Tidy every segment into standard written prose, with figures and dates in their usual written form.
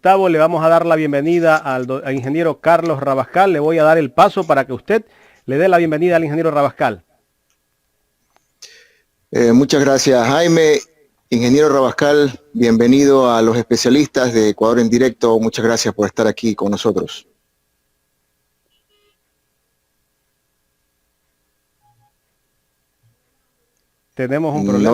Gustavo, le vamos a dar la bienvenida al ingeniero Carlos Rabascal. Le voy a dar el paso para que usted le dé la bienvenida al ingeniero Rabascal. Muchas gracias, Jaime. Ingeniero Rabascal, bienvenido a los especialistas de Ecuador en Directo. Muchas gracias por estar aquí con nosotros. Tenemos un problema.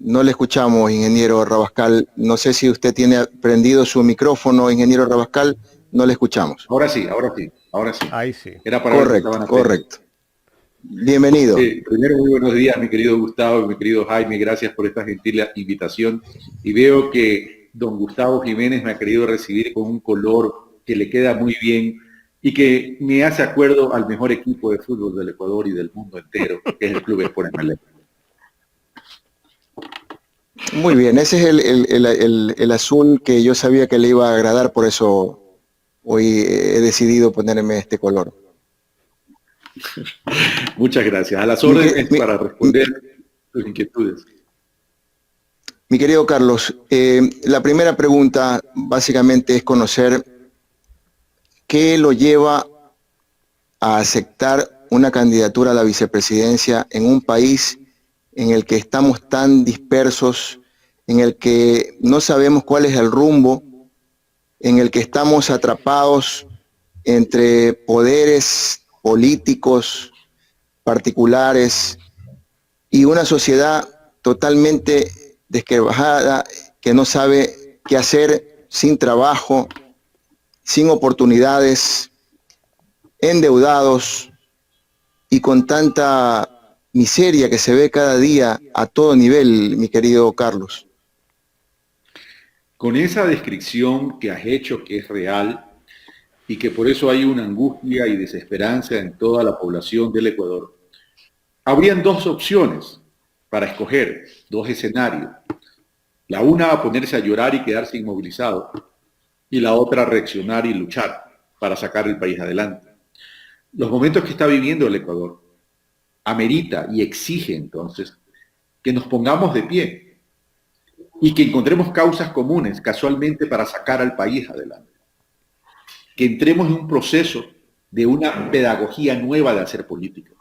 No le escuchamos, ingeniero Rabascal. No sé si usted tiene prendido su micrófono, ingeniero Rabascal. No le escuchamos. Ahora sí. Ahí sí. Era para correcto. Bienvenido. Primero, muy buenos días, mi querido Gustavo y mi querido Jaime. Gracias por esta gentil invitación. Y veo que don Gustavo Jiménez me ha querido recibir con un color que le queda muy bien y que me hace acuerdo al mejor equipo de fútbol del Ecuador y del mundo entero, que es el Club Sport Emelec. Muy bien, ese es el azul que yo sabía que le iba a agradar, por eso hoy he decidido ponerme este color. Muchas gracias. A las órdenes para responder tus inquietudes. Mi querido Carlos, la primera pregunta básicamente es conocer qué lo lleva a aceptar una candidatura a la vicepresidencia en un país en el que estamos tan dispersos, en el que no sabemos cuál es el rumbo, en el que estamos atrapados entre poderes políticos, particulares y una sociedad totalmente desquebrajada que no sabe qué hacer, sin trabajo, sin oportunidades, endeudados y con tanta miseria que se ve cada día a todo nivel, mi querido Carlos. Con esa descripción que has hecho, que es real, y que por eso hay una angustia y desesperanza en toda la población del Ecuador, habrían dos opciones para escoger, dos escenarios. La una, ponerse a llorar y quedarse inmovilizado, y la otra, reaccionar y luchar para sacar el país adelante. Los momentos que está viviendo el Ecuador amerita y exige entonces que nos pongamos de pie y que encontremos causas comunes casualmente para sacar al país adelante. Que entremos en un proceso de una pedagogía nueva de hacer política.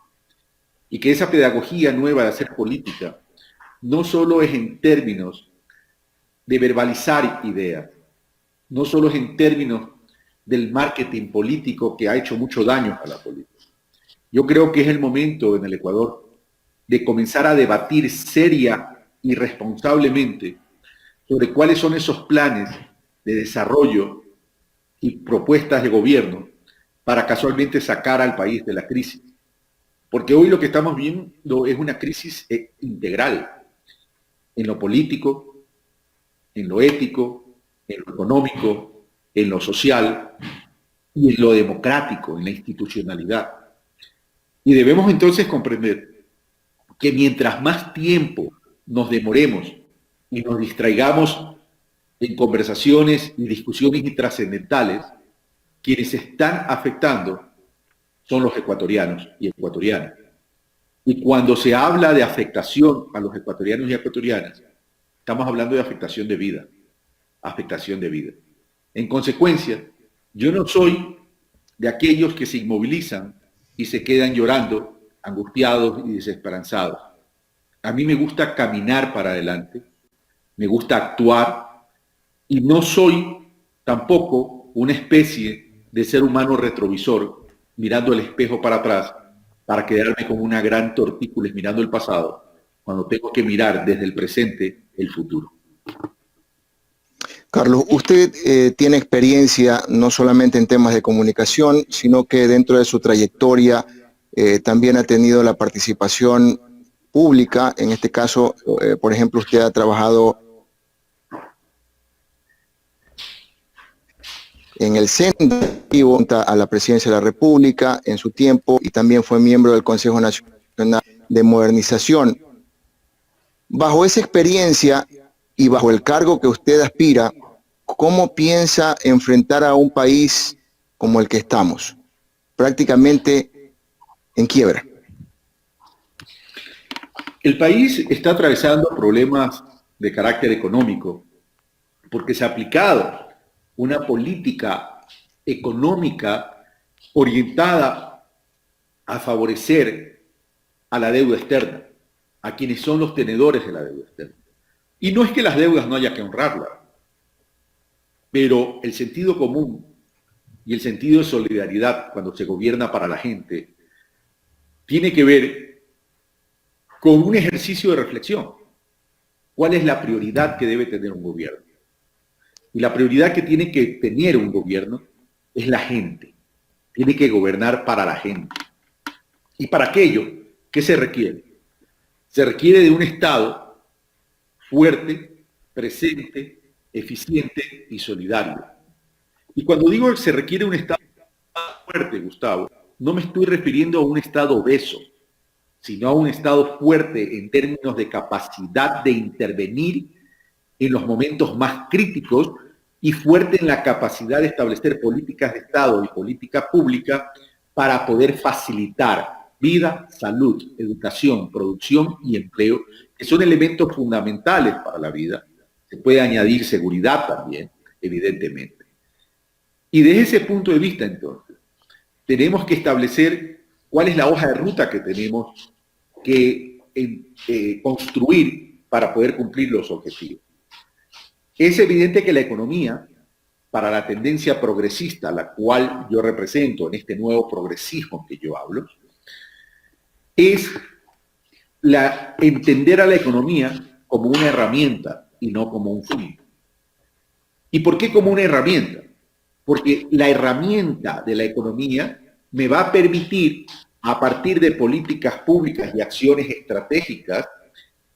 Y que esa pedagogía nueva de hacer política no solo es en términos de verbalizar ideas, no solo es en términos del marketing político que ha hecho mucho daño a la política. Yo creo que es el momento en el Ecuador de comenzar a debatir seria y responsablemente sobre cuáles son esos planes de desarrollo y propuestas de gobierno para casualmente sacar al país de la crisis. Porque hoy lo que estamos viendo es una crisis integral en lo político, en lo ético, en lo económico, en lo social y en lo democrático, en la institucionalidad. Y debemos entonces comprender que mientras más tiempo nos demoremos y nos distraigamos en conversaciones y discusiones intrascendentales, quienes se están afectando son los ecuatorianos y ecuatorianas. Y cuando se habla de afectación a los ecuatorianos y ecuatorianas, estamos hablando de afectación de vida. Afectación de vida. En consecuencia, yo no soy de aquellos que se inmovilizan y se quedan llorando, angustiados y desesperanzados. A mí me gusta caminar para adelante, me gusta actuar y no soy tampoco una especie de ser humano retrovisor mirando el espejo para atrás para quedarme como una gran tortícolis mirando el pasado cuando tengo que mirar desde el presente el futuro. Carlos, usted tiene experiencia no solamente en temas de comunicación, sino que dentro de su trayectoria también ha tenido la participación pública. En este caso, por ejemplo, usted ha trabajado en el Centro a la Presidencia de la República en su tiempo y también fue miembro del Consejo Nacional de Modernización. Bajo esa experiencia y bajo el cargo que usted aspira, ¿cómo piensa enfrentar a un país como el que estamos? Prácticamente en quiebra. El país está atravesando problemas de carácter económico porque se ha aplicado una política económica orientada a favorecer a la deuda externa, a quienes son los tenedores de la deuda externa. Y no es que las deudas no haya que honrarlas, pero el sentido común y el sentido de solidaridad cuando se gobierna para la gente tiene que ver con un ejercicio de reflexión. ¿Cuál es la prioridad que debe tener un gobierno? Y la prioridad que tiene que tener un gobierno es la gente. Tiene que gobernar para la gente. Y para aquello, ¿qué se requiere? Se requiere de un Estado fuerte, presente, eficiente y solidario. Y cuando digo que se requiere un Estado fuerte, Gustavo, no me estoy refiriendo a un Estado obeso, sino a un Estado fuerte en términos de capacidad de intervenir en los momentos más críticos y fuerte en la capacidad de establecer políticas de Estado y política pública para poder facilitar vida, salud, educación, producción y empleo, que son elementos fundamentales para la vida. Se puede añadir seguridad también, evidentemente. Y desde ese punto de vista, entonces, tenemos que establecer cuál es la hoja de ruta que tenemos que construir para poder cumplir los objetivos. Es evidente que la economía, para la tendencia progresista, la cual yo represento en este nuevo progresismo que yo hablo, es entender a la economía como una herramienta y no como un fin. ¿Y por qué como una herramienta? Porque la herramienta de la economía me va a permitir, a partir de políticas públicas y acciones estratégicas,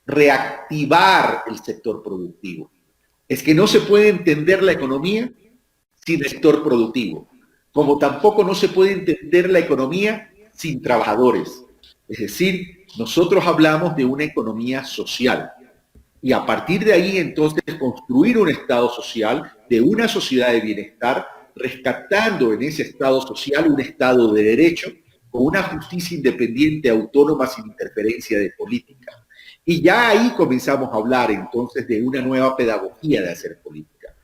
reactivar el sector productivo. Es que no se puede entender la economía sin sector productivo, como tampoco no se puede entender la economía sin trabajadores. Es decir, nosotros hablamos de una economía social y a partir de ahí entonces construir un Estado social, de una sociedad de bienestar, rescatando en ese Estado social un Estado de derecho con una justicia independiente, autónoma, sin interferencia de política. Y ya ahí comenzamos a hablar entonces de una nueva pedagogía de hacer política.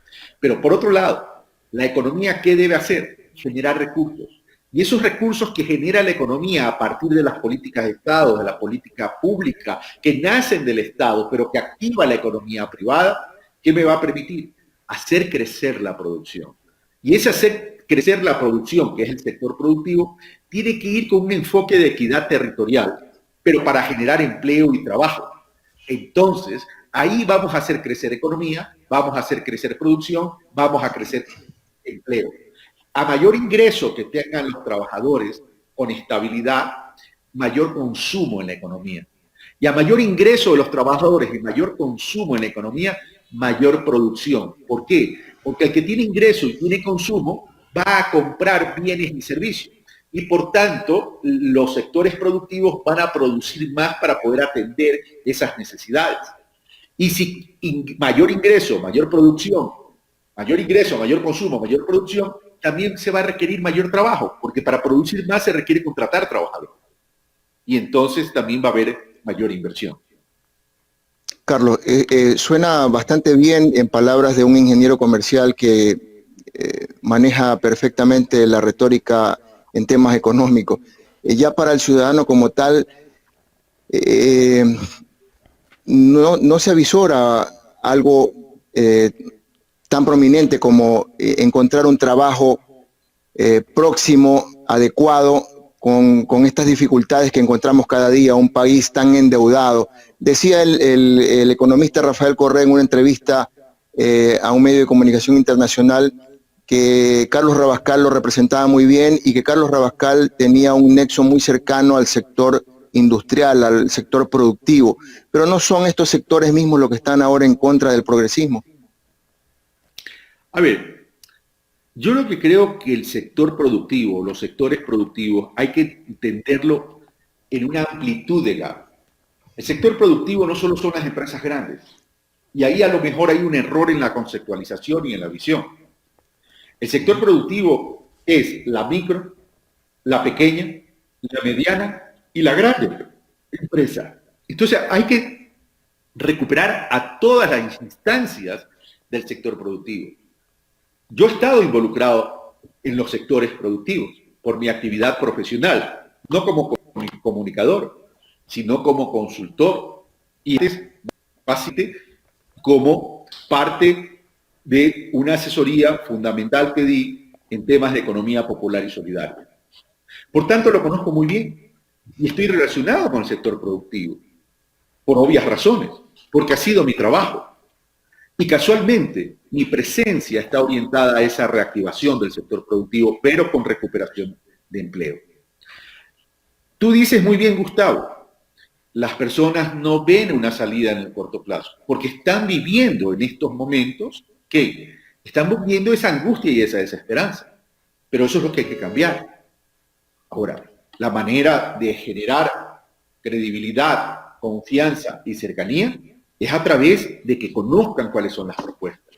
Pero por otro lado, la economía, ¿qué debe hacer? Generar recursos. Y esos recursos que genera la economía a partir de las políticas de Estado, de la política pública, que nacen del Estado, pero que activa la economía privada, ¿qué me va a permitir? Hacer crecer la producción. Y ese hacer crecer la producción, que es el sector productivo, tiene que ir con un enfoque de equidad territorial, pero para generar empleo y trabajo. Entonces, ahí vamos a hacer crecer economía, vamos a hacer crecer producción, vamos a crecer empleo. A mayor ingreso que tengan los trabajadores con estabilidad, mayor consumo en la economía. Y a mayor ingreso de los trabajadores y mayor consumo en la economía, mayor producción. ¿Por qué? Porque el que tiene ingreso y tiene consumo va a comprar bienes y servicios. Y por tanto, los sectores productivos van a producir más para poder atender esas necesidades. Y si mayor ingreso, mayor producción, mayor ingreso, mayor consumo, mayor producción, también se va a requerir mayor trabajo, porque para producir más se requiere contratar trabajadores. Y entonces también va a haber mayor inversión. Carlos, suena bastante bien en palabras de un ingeniero comercial que maneja perfectamente la retórica en temas económicos. Ya para el ciudadano como tal, no se avisora algo tan prominente como encontrar un trabajo próximo, adecuado, con estas dificultades que encontramos cada día, un país tan endeudado. Decía el economista Rafael Correa en una entrevista a un medio de comunicación internacional que Carlos Rabascal lo representaba muy bien y que Carlos Rabascal tenía un nexo muy cercano al sector industrial, al sector productivo. Pero no son estos sectores mismos los que están ahora en contra del progresismo. A ver, yo lo que creo que el sector productivo, los sectores productivos, hay que entenderlo en una amplitud de gama. El sector productivo no solo son las empresas grandes, y ahí a lo mejor hay un error en la conceptualización y en la visión. El sector productivo es la micro, la pequeña, la mediana y la grande empresa. Entonces hay que recuperar a todas las instancias del sector productivo. Yo he estado involucrado en los sectores productivos por mi actividad profesional, no como comunicador, sino como consultor y básicamente como parte de una asesoría fundamental que di en temas de economía popular y solidaria. Por tanto, lo conozco muy bien y estoy relacionado con el sector productivo, por obvias razones, porque ha sido mi trabajo. Y casualmente, mi presencia está orientada a esa reactivación del sector productivo, pero con recuperación de empleo. Tú dices muy bien, Gustavo, las personas no ven una salida en el corto plazo, porque están viviendo en estos momentos que están viviendo esa angustia y esa desesperanza. Pero eso es lo que hay que cambiar. Ahora, la manera de generar credibilidad, confianza y cercanía es a través de que conozcan cuáles son las propuestas,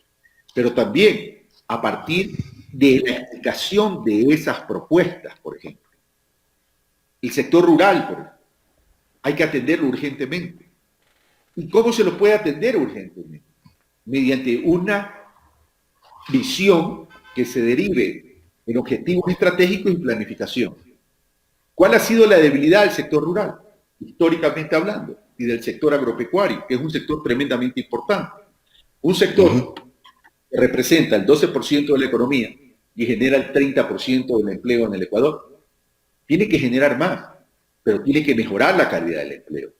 pero también a partir de la explicación de esas propuestas, por ejemplo. El sector rural, por ejemplo, hay que atenderlo urgentemente. ¿Y cómo se lo puede atender urgentemente? Mediante una visión que se derive en objetivos estratégicos y planificación. ¿Cuál ha sido la debilidad del sector rural, históricamente hablando, y del sector agropecuario, que es un sector tremendamente importante? Un sector que representa el 12% de la economía y genera el 30% del empleo en el Ecuador. Tiene que generar más, pero tiene que mejorar la calidad del empleo.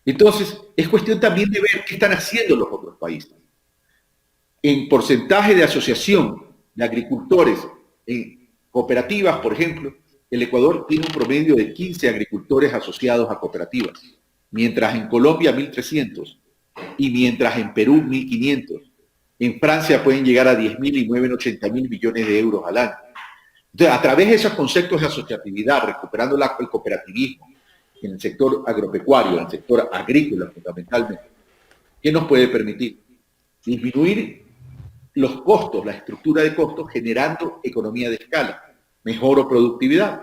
Entonces, es cuestión también de ver qué están haciendo los otros países. En porcentaje de asociación de agricultores en cooperativas, por ejemplo, el Ecuador tiene un promedio de 15 agricultores asociados a cooperativas, mientras en Colombia 1.300 y mientras en Perú 1.500. En Francia pueden llegar a 10.000 y mueven 80.000 millones de euros al año. Entonces, a través de esos conceptos de asociatividad, recuperando el cooperativismo en el sector agropecuario, en el sector agrícola fundamentalmente, ¿qué nos puede permitir? Disminuir los costos, la estructura de costos, generando economía de escala, mejor productividad.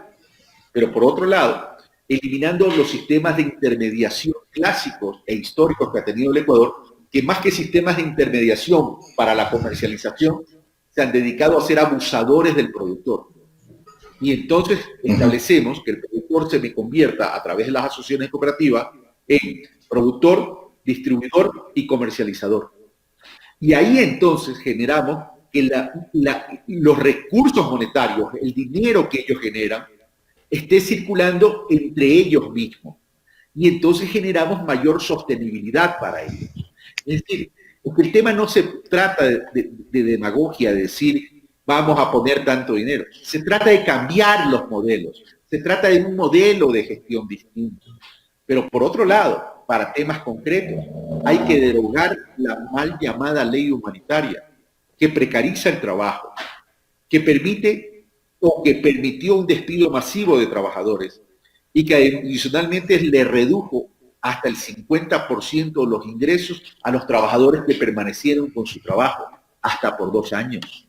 Pero por otro lado, eliminando los sistemas de intermediación clásicos e históricos que ha tenido el Ecuador, que más que sistemas de intermediación para la comercialización, se han dedicado a ser abusadores del productor. Y entonces establecemos que el productor se me convierta a través de las asociaciones cooperativas en productor, distribuidor y comercializador. Y ahí entonces generamos que los recursos monetarios, el dinero que ellos generan, esté circulando entre ellos mismos. Y entonces generamos mayor sostenibilidad para ellos. Es decir, porque el tema no se trata de demagogia, de decir vamos a poner tanto dinero. Se trata de cambiar los modelos. Se trata de un modelo de gestión distinto. Pero por otro lado, para temas concretos, hay que derogar la mal llamada ley humanitaria, que precariza el trabajo, que permite o que permitió un despido masivo de trabajadores y que adicionalmente le redujo hasta el 50% de los ingresos a los trabajadores que permanecieron con su trabajo, hasta por 2 años.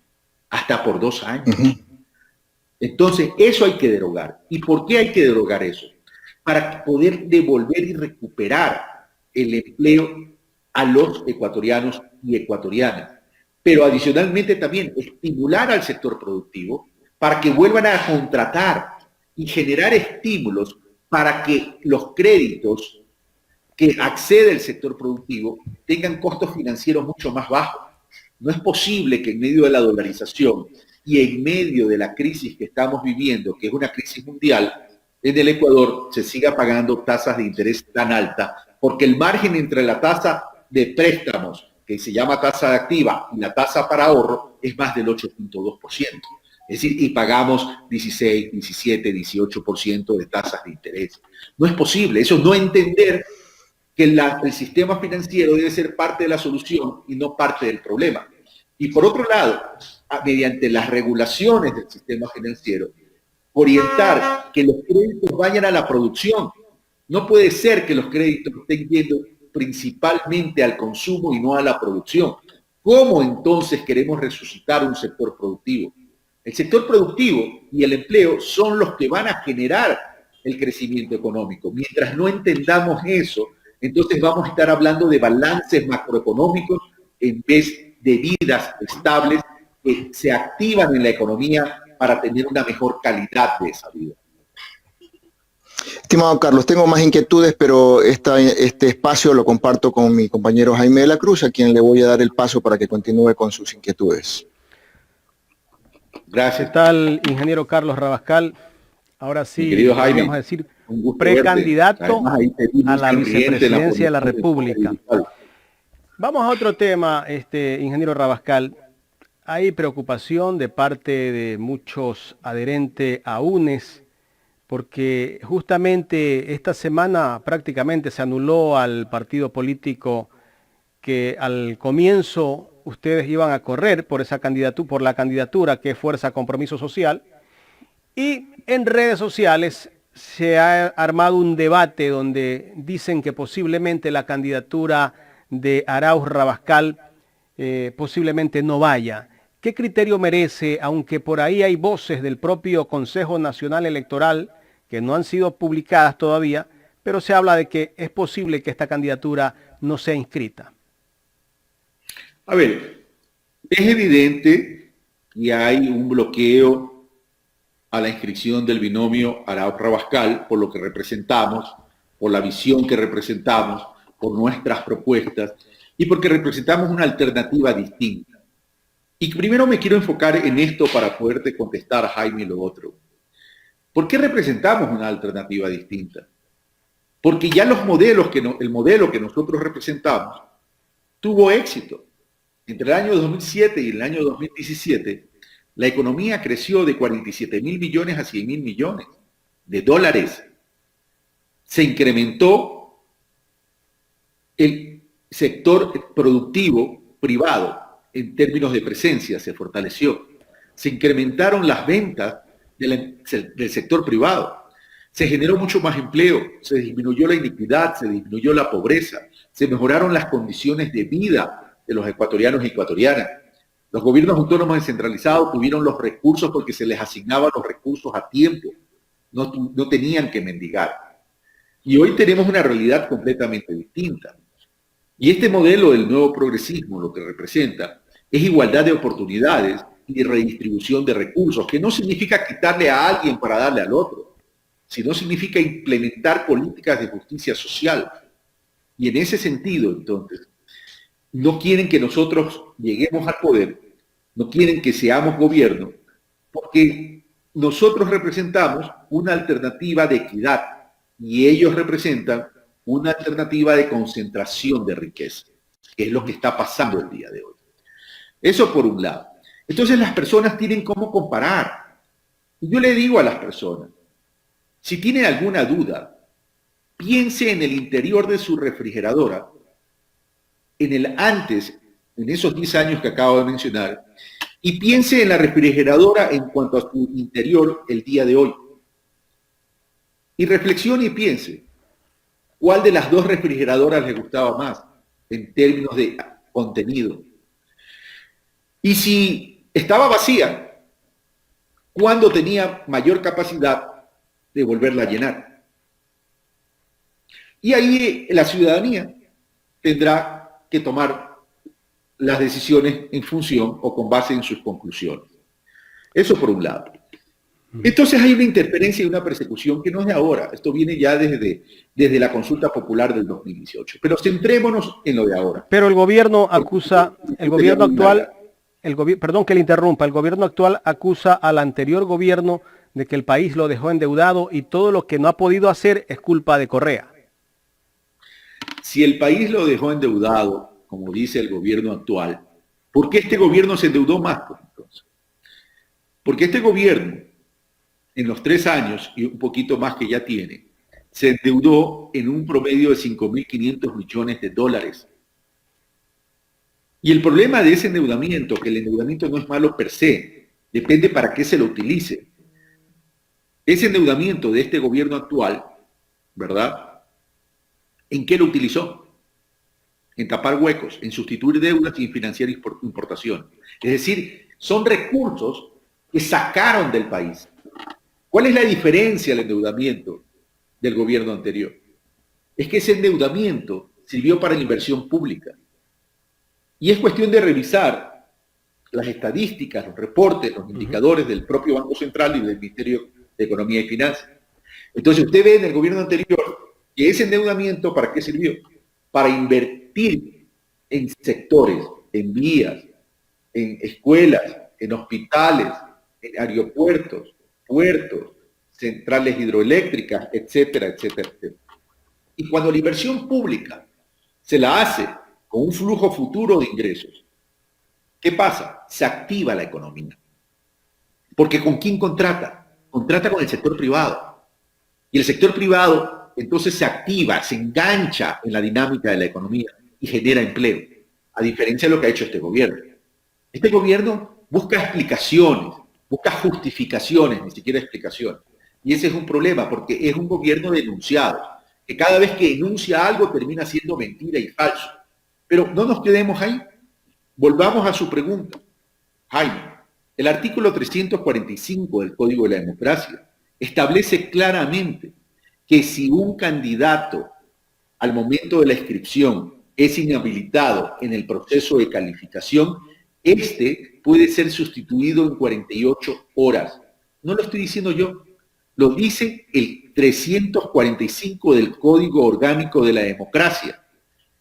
Hasta por 2 años. Entonces, eso hay que derogar. ¿Y por qué hay que derogar eso? Para poder devolver y recuperar el empleo a los ecuatorianos y ecuatorianas. Pero adicionalmente también estimular al sector productivo para que vuelvan a contratar y generar estímulos para que los créditos que accede el sector productivo tengan costos financieros mucho más bajos. No es posible que en medio de la dolarización y en medio de la crisis que estamos viviendo, que es una crisis mundial, en el Ecuador se siga pagando tasas de interés tan altas, porque el margen entre la tasa de préstamos, que se llama tasa activa, y la tasa para ahorro es más del 8.2%. Es decir, y pagamos 16, 17, 18% de tasas de interés. No es posible, eso no entender que el sistema financiero debe ser parte de la solución y no parte del problema. Y por otro lado, mediante las regulaciones del sistema financiero, orientar que los créditos vayan a la producción. No puede ser que los créditos estén yendo principalmente al consumo y no a la producción. ¿Cómo entonces queremos resucitar un sector productivo? El sector productivo y el empleo son los que van a generar el crecimiento económico. Mientras no entendamos eso, entonces vamos a estar hablando de balances macroeconómicos en vez debidas, estables, que se activan en la economía para tener una mejor calidad de esa vida. Estimado Carlos, tengo más inquietudes, pero este espacio lo comparto con mi compañero Jaime de la Cruz, a quien le voy a dar el paso para que continúe con sus inquietudes. Gracias. ¿Qué tal, ingeniero Carlos Rabascal? Ahora sí, querido Jaime, podríamos decir precandidato a la vicepresidencia de la República. Vamos a otro tema, ingeniero Rabascal. Hay preocupación de parte de muchos adherentes a UNES, porque justamente esta semana prácticamente se anuló al partido político que al comienzo ustedes iban a correr por esa candidatura, por la candidatura que es Fuerza Compromiso Social, y en redes sociales se ha armado un debate donde dicen que posiblemente la candidatura de Arauz Rabascal posiblemente no vaya. ¿Qué criterio merece, aunque por ahí hay voces del propio Consejo Nacional Electoral que no han sido publicadas todavía, pero se habla de que es posible que esta candidatura no sea inscrita? A ver, es evidente que hay un bloqueo a la inscripción del binomio Arauz-Rabascal por lo que representamos, por la visión que representamos, por nuestras propuestas y porque representamos una alternativa distinta. Y primero me quiero enfocar en esto para poderte contestar, Jaime, lo otro. ¿Por qué representamos una alternativa distinta? Porque ya el modelo que nosotros representamos tuvo éxito. Entre el año 2007 y el año 2017, la economía creció de 47.000 millones a 100.000 millones de dólares. Se incrementó el sector productivo privado en términos de presencia, se fortaleció. Se incrementaron las ventas del sector privado. Se generó mucho más empleo, se disminuyó la iniquidad, se disminuyó la pobreza, se mejoraron las condiciones de vida de los ecuatorianos y ecuatorianas. Los gobiernos autónomos descentralizados tuvieron los recursos porque se les asignaban los recursos a tiempo, no tenían que mendigar. Y hoy tenemos una realidad completamente distinta. Y este modelo del nuevo progresismo lo que representa es igualdad de oportunidades y redistribución de recursos, que no significa quitarle a alguien para darle al otro, sino significa implementar políticas de justicia social. Y en ese sentido, entonces, no quieren que nosotros lleguemos al poder, no quieren que seamos gobierno, porque nosotros representamos una alternativa de equidad y ellos representan una alternativa de concentración de riqueza, que es lo que está pasando el día de hoy. Eso por un lado. Entonces las personas tienen cómo comparar. Y yo le digo a las personas, si tienen alguna duda, piense en el interior de su refrigeradora, en el antes, en esos 10 años que acabo de mencionar, y piense en la refrigeradora en cuanto a su interior el día de hoy. Y reflexione y piense, ¿cuál de las dos refrigeradoras le gustaba más en términos de contenido? Y si estaba vacía, ¿cuándo tenía mayor capacidad de volverla a llenar? Y ahí la ciudadanía tendrá que tomar las decisiones en función o con base en sus conclusiones. Eso por un lado. Entonces hay una interferencia y una persecución que no es de ahora. Esto viene ya desde la consulta popular del 2018. Pero centrémonos en lo de ahora. Pero el gobierno acusa, el gobierno actual, perdón que le interrumpa, el gobierno actual acusa al anterior gobierno de que el país lo dejó endeudado y todo lo que no ha podido hacer es culpa de Correa. Si el país lo dejó endeudado, como dice el gobierno actual, ¿por qué este gobierno se endeudó más? Entonces? Porque este gobierno, en los 3 años y un poquito más que ya tiene, se endeudó en un promedio de 5.500 millones de dólares. Y el problema de ese endeudamiento, que el endeudamiento no es malo per se, depende para qué se lo utilice. Ese endeudamiento de este gobierno actual, ¿verdad? ¿En qué lo utilizó? En tapar huecos, en sustituir deudas y en financiar importación. Es decir, son recursos que sacaron del país. ¿Cuál es la diferencia del endeudamiento del gobierno anterior? Es que ese endeudamiento sirvió para la inversión pública. Y es cuestión de revisar las estadísticas, los reportes, los indicadores del propio Banco Central y del Ministerio de Economía y Finanzas. Entonces usted ve en el gobierno anterior que ese endeudamiento, ¿para qué sirvió? Para invertir en sectores, en vías, en escuelas, en hospitales, en aeropuertos, puertos, centrales hidroeléctricas, etcétera, etcétera, etcétera. Y cuando la inversión pública se la hace con un flujo futuro de ingresos, ¿qué pasa? Se activa la economía. Porque ¿con quién contrata? Contrata con el sector privado. Y el sector privado entonces se activa, se engancha en la dinámica de la economía y genera empleo, a diferencia de lo que ha hecho este gobierno. Este gobierno busca explicaciones, busca justificaciones, ni siquiera explicaciones. Y ese es un problema, porque es un gobierno de enunciados, que cada vez que enuncia algo termina siendo mentira y falso. Pero no nos quedemos ahí. Volvamos a su pregunta. Jaime, el artículo 345 del Código de la Democracia establece claramente que si un candidato al momento de la inscripción es inhabilitado en el proceso de calificación, este puede ser sustituido en 48 horas. No lo estoy diciendo yo, lo dice el 345 del Código Orgánico de la Democracia.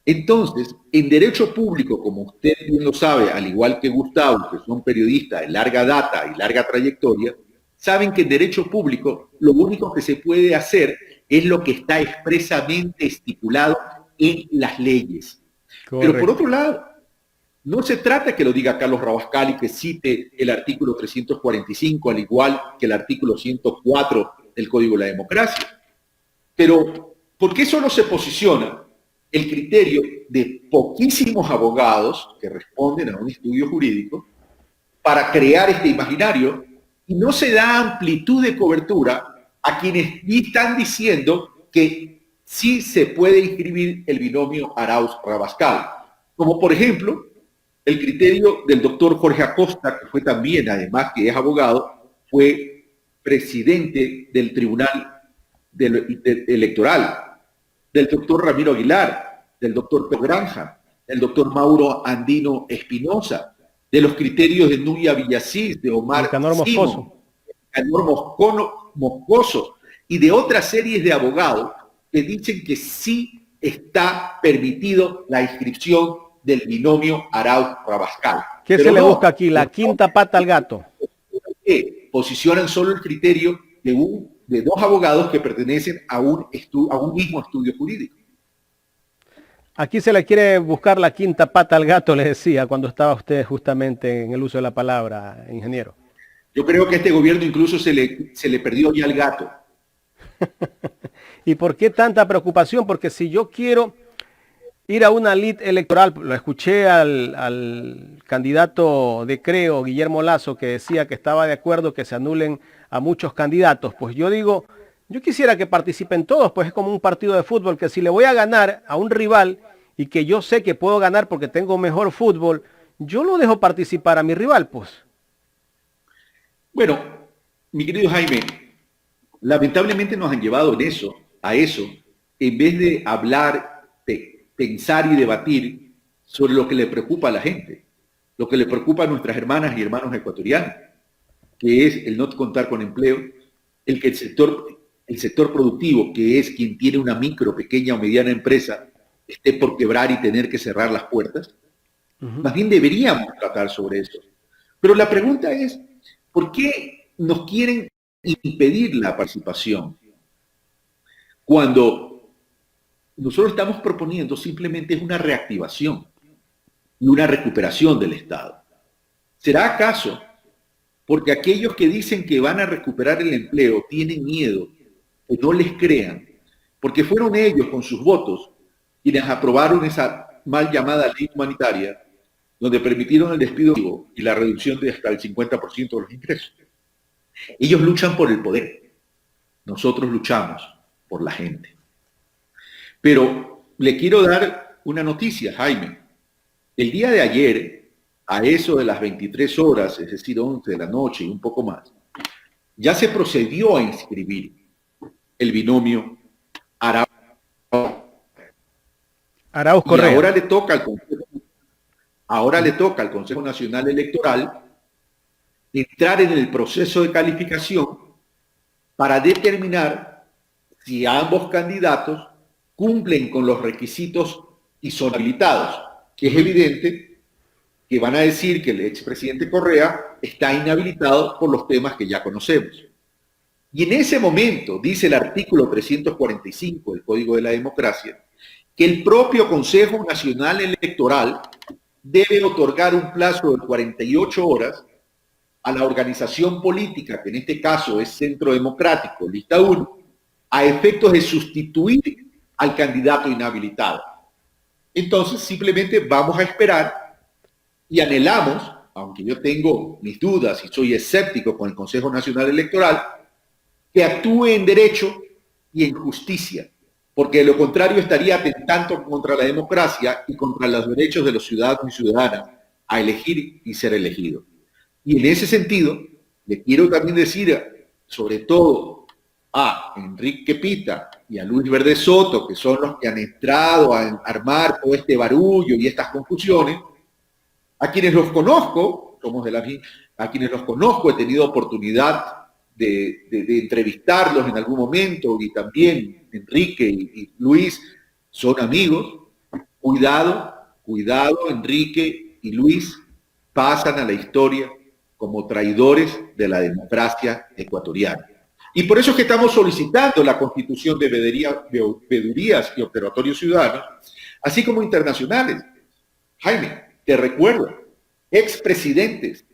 Entonces, en derecho público, como usted bien lo sabe, al igual que Gustavo, que son periodistas de larga data y larga trayectoria, saben que en derecho público lo único que se puede hacer es lo que está expresamente estipulado en las leyes. Correcto. Pero por otro lado, no se trata que lo diga Carlos Rabascal y que cite el artículo 345, al igual que el artículo 104 del Código de la Democracia. Pero, ¿por qué solo se posiciona el criterio de poquísimos abogados que responden a un estudio jurídico para crear este imaginario y no se da amplitud de cobertura a quienes están diciendo que sí se puede inscribir el binomio Arauz-Rabascal? Como por ejemplo, el criterio del doctor Jorge Acosta, que fue también, además que es abogado, fue presidente del Tribunal Electoral, del doctor Ramiro Aguilar, del doctor Pedro Granja, del doctor Mauro Andino Espinosa, de los criterios de Núñez Villasís, de Omar Simón, Canor Moscoso y de otras series de abogados que dicen que sí está permitido la inscripción del binomio Arauz-Rabascal. ¿Qué se le busca aquí? La quinta pata al gato. Posicionan solo el criterio de dos abogados que pertenecen a un mismo estudio jurídico. Aquí se le quiere buscar la quinta pata al gato, le decía, cuando estaba usted justamente en el uso de la palabra, ingeniero. Yo creo que a este gobierno incluso se le perdió ya el gato. ¿Y por qué tanta preocupación? Porque si yo quiero ir a una lid electoral, lo escuché al candidato de Creo, Guillermo Lasso, que decía que estaba de acuerdo que se anulen a muchos candidatos. Pues yo digo, yo quisiera que participen todos, pues es como un partido de fútbol, que si le voy a ganar a un rival y que yo sé que puedo ganar porque tengo mejor fútbol, yo lo dejo participar a mi rival, pues. Bueno, mi querido Jaime, lamentablemente nos han llevado a eso, en vez de hablar, de pensar y debatir sobre lo que le preocupa a la gente, lo que le preocupa a nuestras hermanas y hermanos ecuatorianos, que es el no contar con empleo, el que el sector productivo, que es quien tiene una micro, pequeña o mediana empresa, esté por quebrar y tener que cerrar las puertas. Más bien deberíamos tratar sobre eso. Pero la pregunta es, ¿por qué nos quieren impedir la participación? Cuando nosotros estamos proponiendo simplemente es una reactivación y una recuperación del Estado. ¿Será acaso porque aquellos que dicen que van a recuperar el empleo tienen miedo que no les crean? Porque fueron ellos con sus votos quienes aprobaron esa mal llamada ley humanitaria, donde permitieron el despido y la reducción de hasta el 50% de los ingresos. Ellos luchan por el poder. Nosotros luchamos por la gente. Pero le quiero dar una noticia, Jaime. El día de ayer, a eso de las 23 horas, es decir, 11 de la noche y un poco más, ya se procedió a inscribir el binomio Arauz Correa. Y ahora le toca al Consejo. Ahora le toca al Consejo Nacional Electoral entrar en el proceso de calificación para determinar si ambos candidatos cumplen con los requisitos y son habilitados, que es evidente que van a decir que el expresidente Correa está inhabilitado por los temas que ya conocemos. Y en ese momento, dice el artículo 345 del Código de la Democracia, que el propio Consejo Nacional Electoral debe otorgar un plazo de 48 horas a la organización política, que en este caso es Centro Democrático, Lista 1, a efectos de sustituir al candidato inhabilitado. Entonces, simplemente vamos a esperar y anhelamos, aunque yo tengo mis dudas y soy escéptico con el Consejo Nacional Electoral, que actúe en derecho y en justicia, porque de lo contrario estaría atentando contra la democracia y contra los derechos de los ciudadanos y ciudadanas a elegir y ser elegidos. Y en ese sentido, le quiero también decir, sobre todo a Enrique Pita y a Luis Verde Soto, que son los que han entrado a armar todo este barullo y estas confusiones, a quienes los conozco, a quienes los conozco, he tenido oportunidad de entrevistarlos en algún momento, y también Enrique y Luis son amigos. Cuidado, Enrique y Luis pasan a la historia como traidores de la democracia ecuatoriana. Y por eso es que estamos solicitando la constitución de veedurías y observatorios ciudadanos, así como internacionales. Jaime, te recuerdo, expresidentes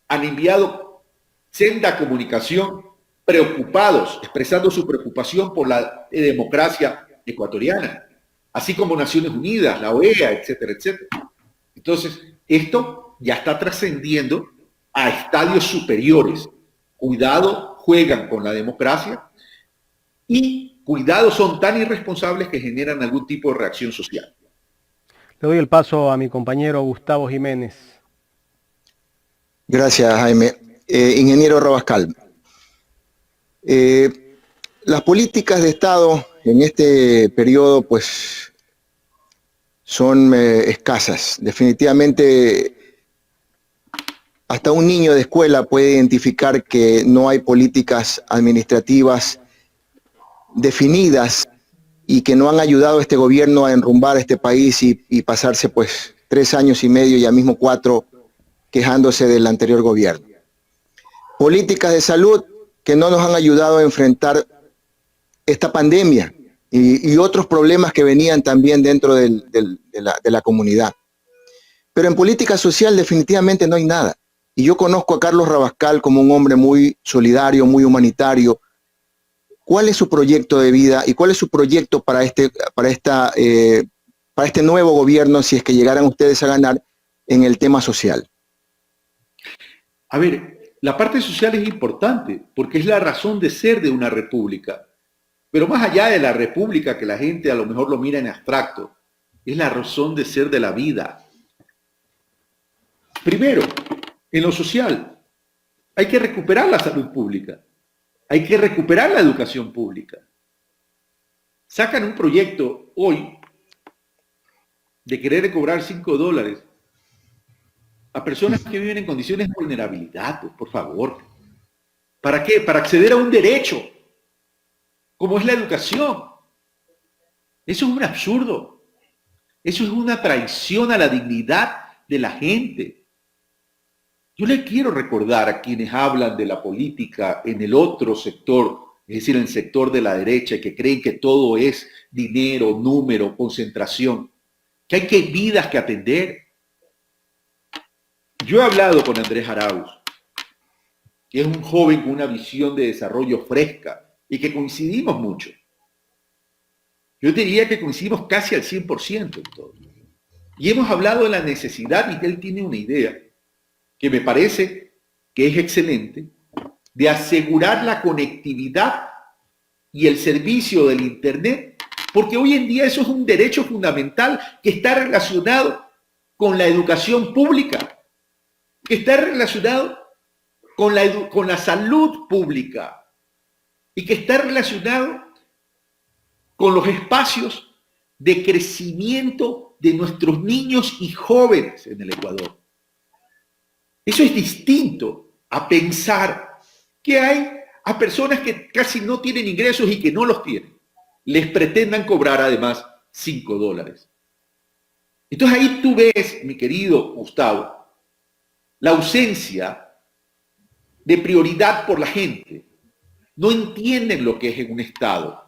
han enviado senda comunicación preocupados, expresando su preocupación por la democracia ecuatoriana, así como Naciones Unidas, la OEA, etcétera, etcétera. Entonces, esto ya está trascendiendo a estadios superiores. Cuidado, juegan con la democracia, y cuidado, son tan irresponsables que generan algún tipo de reacción social. Le doy el paso a mi compañero Gustavo Jiménez. Gracias, Jaime. Ingeniero Rabascal, las políticas de Estado en este periodo pues son escasas. Definitivamente hasta un niño de escuela puede identificar que no hay políticas administrativas definidas y que no han ayudado a este gobierno a enrumbar este país y pasarse pues 3 años y medio, ya mismo 4, quejándose del anterior gobierno. Políticas de salud que no nos han ayudado a enfrentar esta pandemia y otros problemas que venían también dentro de la comunidad. Pero en política social definitivamente no hay nada. Y yo conozco a Carlos Rabascal como un hombre muy solidario, muy humanitario. ¿Cuál es su proyecto de vida y cuál es su proyecto para este nuevo gobierno, si es que llegaran ustedes a ganar, en el tema social? A ver, la parte social es importante porque es la razón de ser de una república. Pero más allá de la república, que la gente a lo mejor lo mira en abstracto, es la razón de ser de la vida. Primero, en lo social, hay que recuperar la salud pública. Hay que recuperar la educación pública. Sacan un proyecto hoy de querer cobrar $5 a personas que viven en condiciones de vulnerabilidad, por favor. ¿Para qué? Para acceder a un derecho, como es la educación. Eso es un absurdo. Eso es una traición a la dignidad de la gente. Yo le quiero recordar a quienes hablan de la política en el otro sector, es decir, en el sector de la derecha, que creen que todo es dinero, número, concentración, que hay vidas que atender. Yo he hablado con Andrés Arauz, que es un joven con una visión de desarrollo fresca y que coincidimos mucho. Yo diría que coincidimos casi al 100% en todo. Y hemos hablado de la necesidad, y que él tiene una idea que me parece que es excelente, de asegurar la conectividad y el servicio del Internet, porque hoy en día eso es un derecho fundamental que está relacionado con la educación pública, que está relacionado con la salud pública y que está relacionado con los espacios de crecimiento de nuestros niños y jóvenes en el Ecuador. Eso es distinto a pensar que hay a personas que casi no tienen ingresos y que no los tienen. Les pretendan cobrar además $5. Entonces ahí tú ves, mi querido Gustavo, la ausencia de prioridad por la gente. No entienden lo que es en un Estado.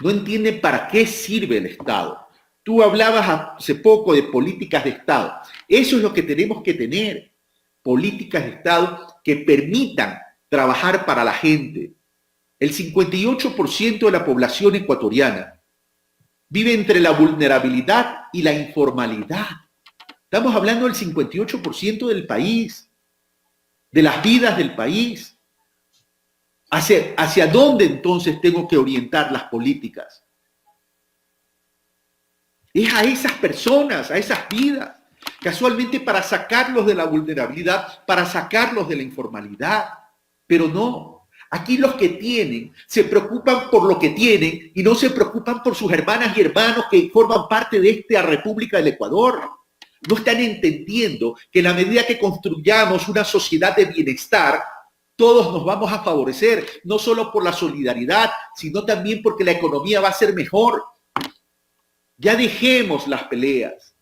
No entienden para qué sirve el Estado. Tú hablabas hace poco de políticas de Estado. Eso es lo que tenemos que tener. Políticas de Estado que permitan trabajar para la gente. El 58% de la población ecuatoriana vive entre la vulnerabilidad y la informalidad. Estamos hablando del 58% del país, de las vidas del país. ¿Hacia dónde entonces tengo que orientar las políticas? Es a esas personas, a esas vidas, casualmente para sacarlos de la vulnerabilidad, para sacarlos de la informalidad. Pero no, aquí los que tienen se preocupan por lo que tienen y no se preocupan por sus hermanas y hermanos que forman parte de esta República del Ecuador. No están entendiendo que en la medida que construyamos una sociedad de bienestar, todos nos vamos a favorecer, no solo por la solidaridad, sino también porque la economía va a ser mejor. Ya dejemos las peleas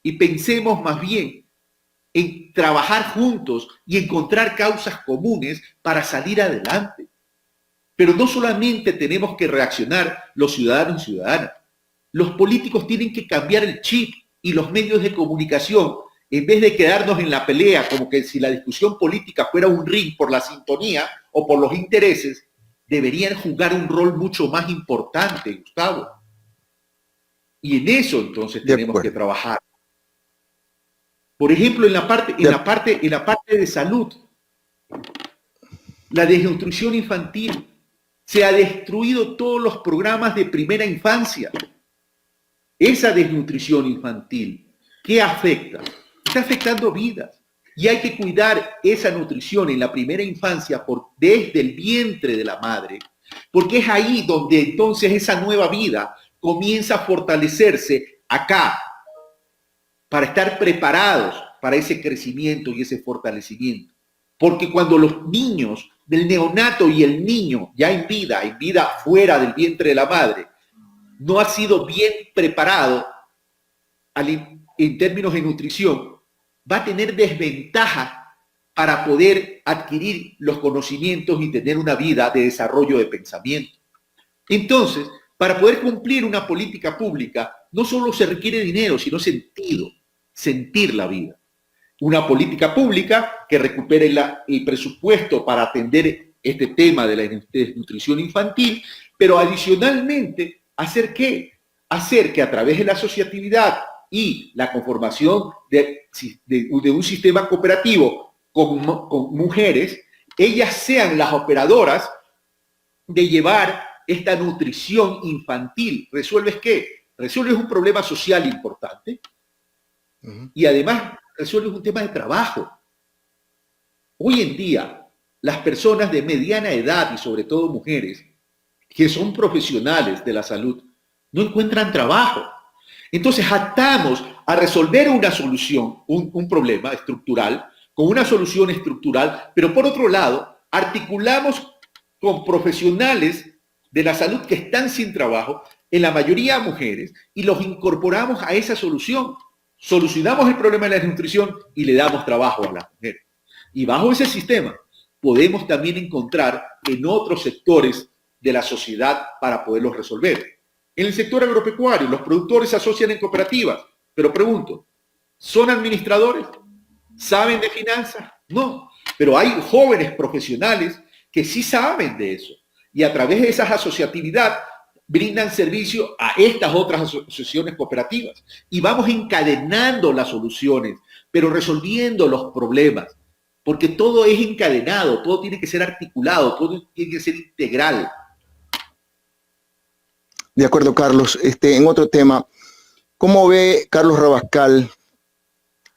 y pensemos más bien en trabajar juntos y encontrar causas comunes para salir adelante. Pero no solamente tenemos que reaccionar los ciudadanos y ciudadanas. Los políticos tienen que cambiar el chip y los medios de comunicación, en vez de quedarnos en la pelea, como que si la discusión política fuera un ring por la sintonía o por los intereses, deberían jugar un rol mucho más importante, Gustavo. Y en eso entonces tenemos que trabajar. Por ejemplo, en la parte de salud, la desnutrición infantil. Se ha destruido todos los programas de primera infancia. Esa desnutrición infantil, ¿qué afecta? Está afectando vidas. Y hay que cuidar esa nutrición en la primera infancia desde el vientre de la madre, porque es ahí donde entonces esa nueva vida comienza a fortalecerse acá, para estar preparados para ese crecimiento y ese fortalecimiento. Porque cuando los niños del neonato y el niño ya en vida fuera del vientre de la madre, no ha sido bien preparado en términos de nutrición, va a tener desventaja para poder adquirir los conocimientos y tener una vida de desarrollo de pensamiento. Entonces, para poder cumplir una política pública, no solo se requiere dinero, sino sentido, sentir la vida. Una política pública que recupere el presupuesto para atender este tema de la desnutrición infantil, pero adicionalmente, ¿hacer qué? Hacer que a través de la asociatividad y la conformación de un sistema cooperativo con mujeres, ellas sean las operadoras de llevar esta nutrición infantil. ¿Resuelves qué? Resuelves un problema social importante y además resuelves un tema de trabajo. Hoy en día, las personas de mediana edad y sobre todo mujeres que son profesionales de la salud no encuentran trabajo. Entonces atamos a resolver una solución, un problema estructural, con una solución estructural, pero por otro lado, articulamos con profesionales de la salud que están sin trabajo, en la mayoría mujeres, y los incorporamos a esa solución. Solucionamos el problema de la desnutrición y le damos trabajo a las mujeres. Y bajo ese sistema podemos también encontrar en otros sectores de la sociedad para poderlos resolver. En el sector agropecuario, los productores se asocian en cooperativas, pero pregunto, ¿son administradores? ¿Saben de finanzas? No, pero hay jóvenes profesionales que sí saben de eso y a través de esas asociatividad brindan servicio a estas otras asociaciones cooperativas y vamos encadenando las soluciones, pero resolviendo los problemas, porque todo es encadenado, todo tiene que ser articulado, todo tiene que ser integral. De acuerdo, Carlos. En otro tema, ¿cómo ve Carlos Rabascal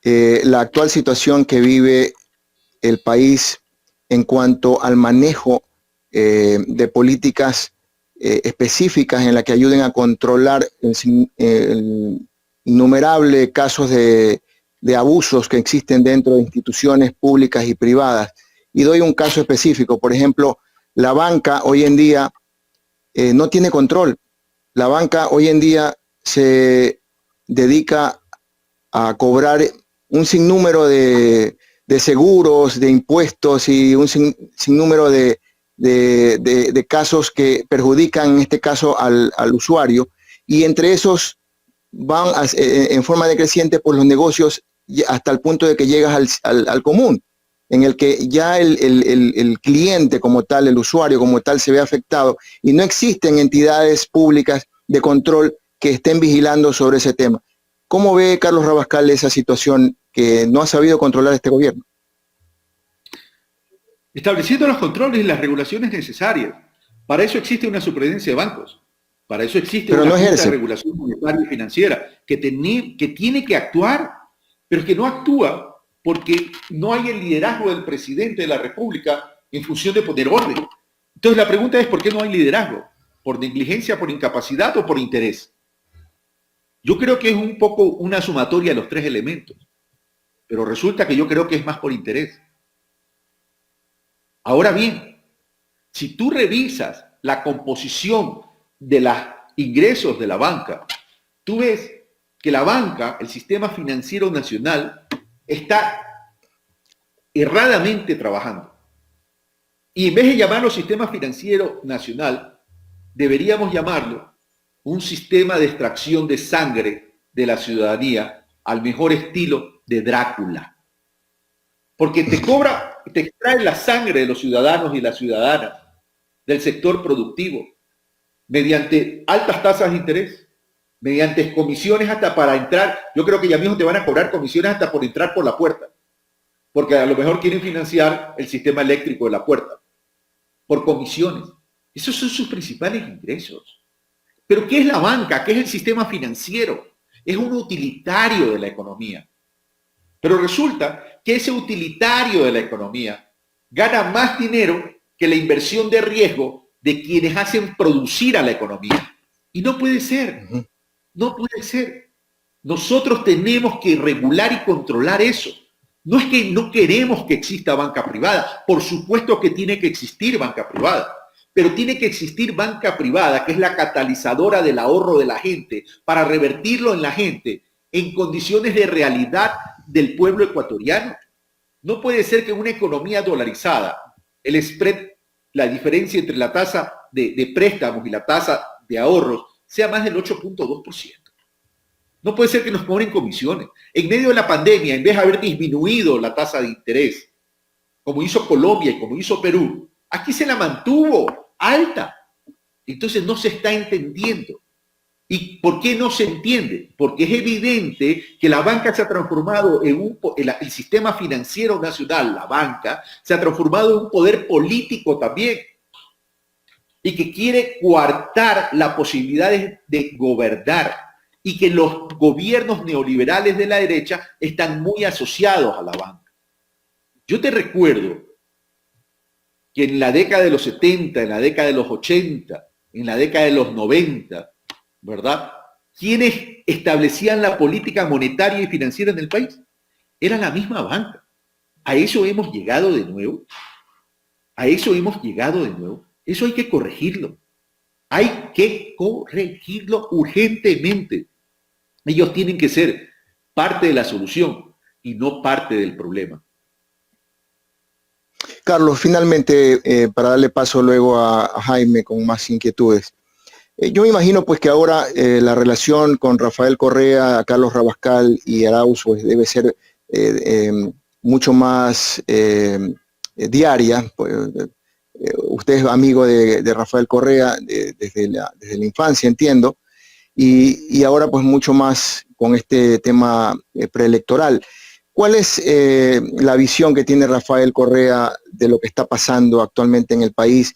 la actual situación que vive el país en cuanto al manejo de políticas específicas en las que ayuden a controlar innumerables casos de abusos que existen dentro de instituciones públicas y privadas. Y doy un caso específico. Por ejemplo, la banca hoy en día no tiene control. La banca hoy en día se dedica a cobrar un sinnúmero de seguros, de impuestos y un sinnúmero de casos que perjudican, en este caso, al usuario. Y entre esos van en forma decreciente por los negocios hasta el punto de que llegas al común, en el que ya el cliente como tal, el usuario como tal, se ve afectado y no existen entidades públicas de control que estén vigilando sobre ese tema. ¿Cómo ve Carlos Rabascal esa situación que no ha sabido controlar este gobierno? Estableciendo los controles y las regulaciones necesarias. Para eso existe una superintendencia de bancos. Para eso existe una Junta de Regulación Monetaria y Financiera que tiene que actuar, pero que no actúa porque no hay el liderazgo del presidente de la República en función de poner orden. Entonces la pregunta es, ¿por qué no hay liderazgo? ¿Por negligencia, por incapacidad o por interés? Yo creo que es un poco una sumatoria de los tres elementos, pero resulta que yo creo que es más por interés. Ahora bien, si tú revisas la composición de los ingresos de la banca, tú ves que la banca, el sistema financiero nacional, está erradamente trabajando. Y en vez de llamarlo sistema financiero nacional, deberíamos llamarlo un sistema de extracción de sangre de la ciudadanía al mejor estilo de Drácula. Porque te extrae la sangre de los ciudadanos y las ciudadanas del sector productivo mediante altas tasas de interés, mediante comisiones hasta para entrar. Yo creo que ya mismo te van a cobrar comisiones hasta por entrar por la puerta, porque a lo mejor quieren financiar el sistema eléctrico de la puerta, por comisiones. Esos son sus principales ingresos. Pero ¿qué es la banca? ¿Qué es el sistema financiero? Es un utilitario de la economía. Pero resulta que ese utilitario de la economía gana más dinero que la inversión de riesgo de quienes hacen producir a la economía. Y no puede ser. No puede ser. Nosotros tenemos que regular y controlar eso. No es que no queremos que exista banca privada. Por supuesto que tiene que existir banca privada. Pero tiene que existir banca privada, que es la catalizadora del ahorro de la gente, para revertirlo en la gente, en condiciones de realidad del pueblo ecuatoriano. No puede ser que en una economía dolarizada, el spread, la diferencia entre la tasa de préstamos y la tasa de ahorros, sea más del 8.2%. No puede ser que nos cobren comisiones. En medio de la pandemia, en vez de haber disminuido la tasa de interés, como hizo Colombia y como hizo Perú, aquí se la mantuvo alta. Entonces no se está entendiendo. ¿Y por qué no se entiende? Porque es evidente que la banca se ha transformado en el sistema financiero nacional, la banca, se ha transformado en un poder político también y que quiere coartar la posibilidad de gobernar y que los gobiernos neoliberales de la derecha están muy asociados a la banca. Yo te recuerdo que en la década de los 70, en la década de los 80, en la década de los 90, ¿verdad? ¿Quiénes establecían la política monetaria y financiera en el país? Era la misma banca. ¿A eso hemos llegado de nuevo? ¿A eso hemos llegado de nuevo? Eso hay que corregirlo. Hay que corregirlo urgentemente. Ellos tienen que ser parte de la solución y no parte del problema. Carlos, finalmente, para darle paso luego a Jaime con más inquietudes. Yo me imagino pues que ahora la relación con Rafael Correa, Carlos Rabascal y Arauz pues, debe ser mucho más diaria. Pues, usted es amigo de Rafael Correa desde la infancia, entiendo, y ahora pues mucho más con este tema preelectoral. ¿Cuál es la visión que tiene Rafael Correa de lo que está pasando actualmente en el país?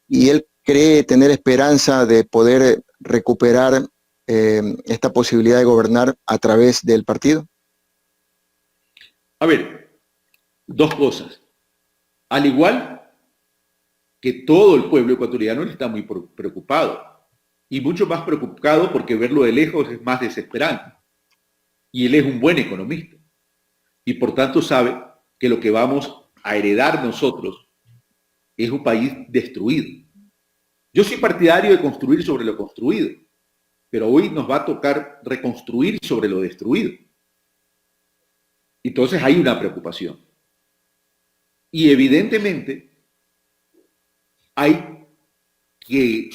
¿Y él cree tener esperanza de poder recuperar esta posibilidad de gobernar a través del partido? A ver, dos cosas. Al igual que todo el pueblo ecuatoriano está muy preocupado, y mucho más preocupado porque verlo de lejos es más desesperante. y él es un buen economista. Y por tanto sabe que lo que vamos a heredar nosotros es un país destruido. Yo soy partidario de construir sobre lo construido, pero hoy nos va a tocar reconstruir sobre lo destruido. Entonces hay una preocupación. Y evidentemente hay que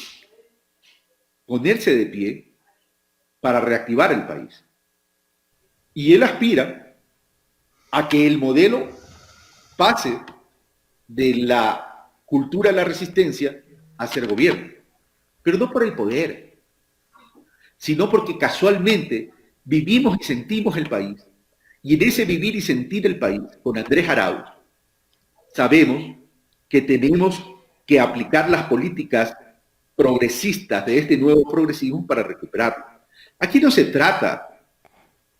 ponerse de pie para reactivar el país. Y él aspira a que el modelo pase de la cultura de la resistencia a ser gobierno, pero no por el poder, sino porque casualmente vivimos y sentimos el país, y en ese vivir y sentir el país, con Andrés Arauz, sabemos que tenemos que aplicar las políticas progresistas de este nuevo progresismo para recuperarlo. Aquí no se trata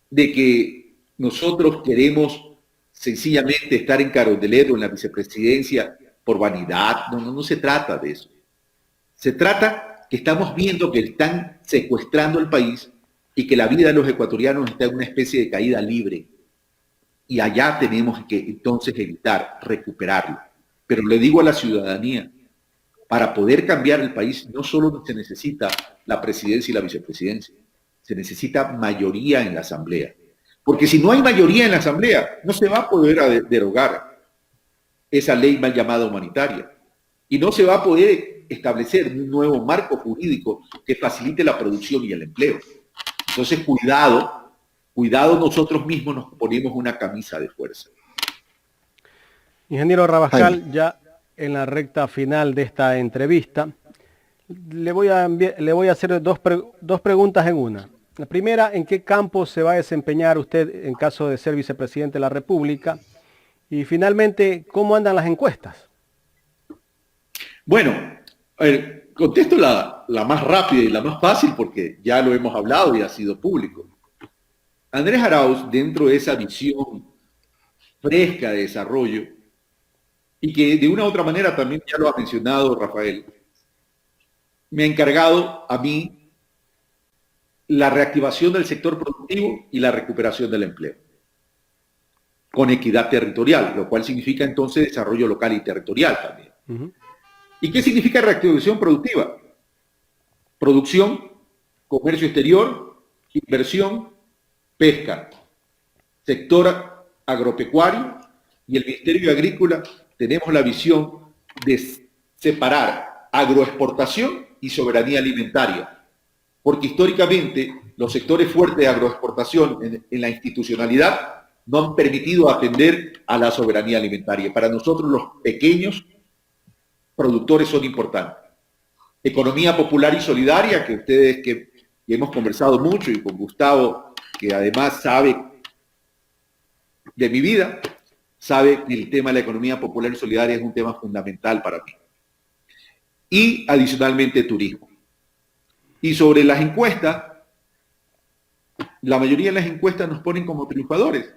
de que nosotros queremos sencillamente estar en Carondelet en la vicepresidencia por vanidad. No se trata de eso. Se trata que estamos viendo que están secuestrando el país y que la vida de los ecuatorianos está en una especie de caída libre. Y allá tenemos que entonces evitar recuperarlo. Pero le digo a la ciudadanía, para poder cambiar el país no solo se necesita la presidencia y la vicepresidencia, se necesita mayoría en la asamblea. Porque si no hay mayoría en la asamblea, no se va a poder derogar esa ley mal llamada humanitaria. Y no se va a poder establecer un nuevo marco jurídico que facilite la producción y el empleo. Entonces, cuidado nosotros mismos nos ponemos una camisa de fuerza. Ingeniero Rabascal, ya en la recta final de esta entrevista, le voy a hacer dos preguntas en una. La primera, ¿en qué campo se va a desempeñar usted en caso de ser vicepresidente de la República? Y finalmente, ¿cómo andan las encuestas? Bueno, contesto la más rápida y la más fácil porque ya lo hemos hablado y ha sido público. Andrés Arauz, dentro de esa visión fresca de desarrollo, y que de una u otra manera también ya lo ha mencionado Rafael, me ha encargado a mí la reactivación del sector productivo y la recuperación del empleo, con equidad territorial, lo cual significa entonces desarrollo local y territorial también. Uh-huh. ¿Y qué significa reactivación productiva? Producción, comercio exterior, inversión, pesca, sector agropecuario y el Ministerio Agrícola. Tenemos la visión de separar agroexportación y soberanía alimentaria, porque históricamente los sectores fuertes de agroexportación en la institucionalidad no han permitido atender a la soberanía alimentaria. Para nosotros los pequeños productores son importantes. Economía popular y solidaria, que ustedes que hemos conversado mucho y con Gustavo, que además sabe de mi vida, sabe que el tema de la economía popular y solidaria es un tema fundamental para mí. Y adicionalmente turismo. Y sobre las encuestas, la mayoría de las encuestas nos ponen como triunfadores,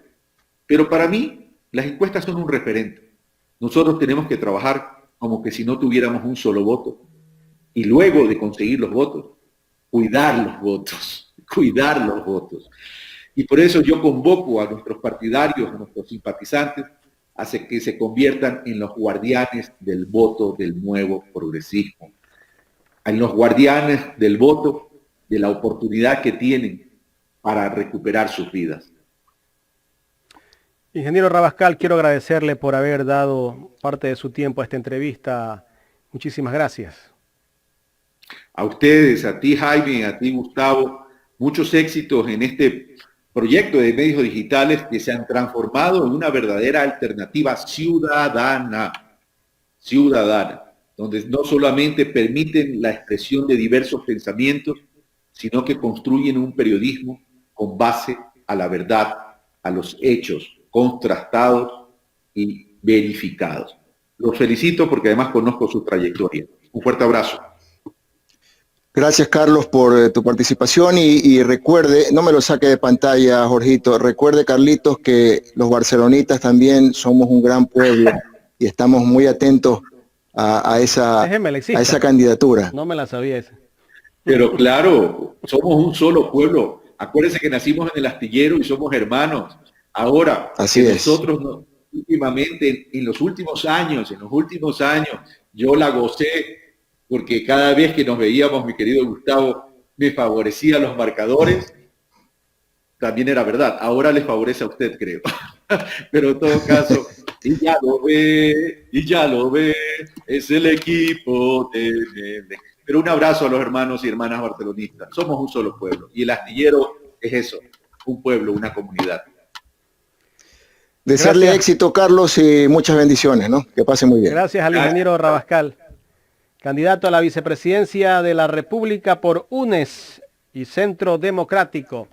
pero para mí las encuestas son un referente. Nosotros tenemos que trabajar como que si no tuviéramos un solo voto. Y luego de conseguir los votos, cuidar los votos. Y por eso yo convoco a nuestros partidarios, a nuestros simpatizantes, a que se conviertan en los guardianes del voto del nuevo progresismo. En los guardianes del voto, de la oportunidad que tienen para recuperar sus vidas. Ingeniero Rabascal, quiero agradecerle por haber dado parte de su tiempo a esta entrevista. Muchísimas gracias. A ustedes, a ti Jaime, a ti Gustavo, muchos éxitos en este proyecto de medios digitales que se han transformado en una verdadera alternativa ciudadana, donde no solamente permiten la expresión de diversos pensamientos, sino que construyen un periodismo con base a la verdad, a los hechos contrastados y verificados. Los felicito porque además conozco su trayectoria. Un fuerte abrazo. Gracias, Carlos, por tu participación y recuerde, no me lo saque de pantalla, Jorgito, recuerde, Carlitos, que los barcelonitas también somos un gran pueblo y estamos muy atentos a esa candidatura. No me la sabía esa. Pero claro, somos un solo pueblo Acuérdense que nacimos en el Astillero y somos hermanos. Ahora, así es. Nosotros últimamente, en los últimos años, yo la gocé porque cada vez que nos veíamos, mi querido Gustavo, me favorecía los marcadores. También era verdad. Ahora les favorece a usted, creo. Pero en todo caso, y ya lo ve, es el equipo. Pero un abrazo a los hermanos y hermanas barcelonistas. Somos un solo pueblo. Y el Astillero es eso, un pueblo, una comunidad. Desearle éxito, Carlos, y muchas bendiciones, ¿no? Que pase muy bien. Gracias al ingeniero Rabascal, candidato a la vicepresidencia de la República por UNES y Centro Democrático.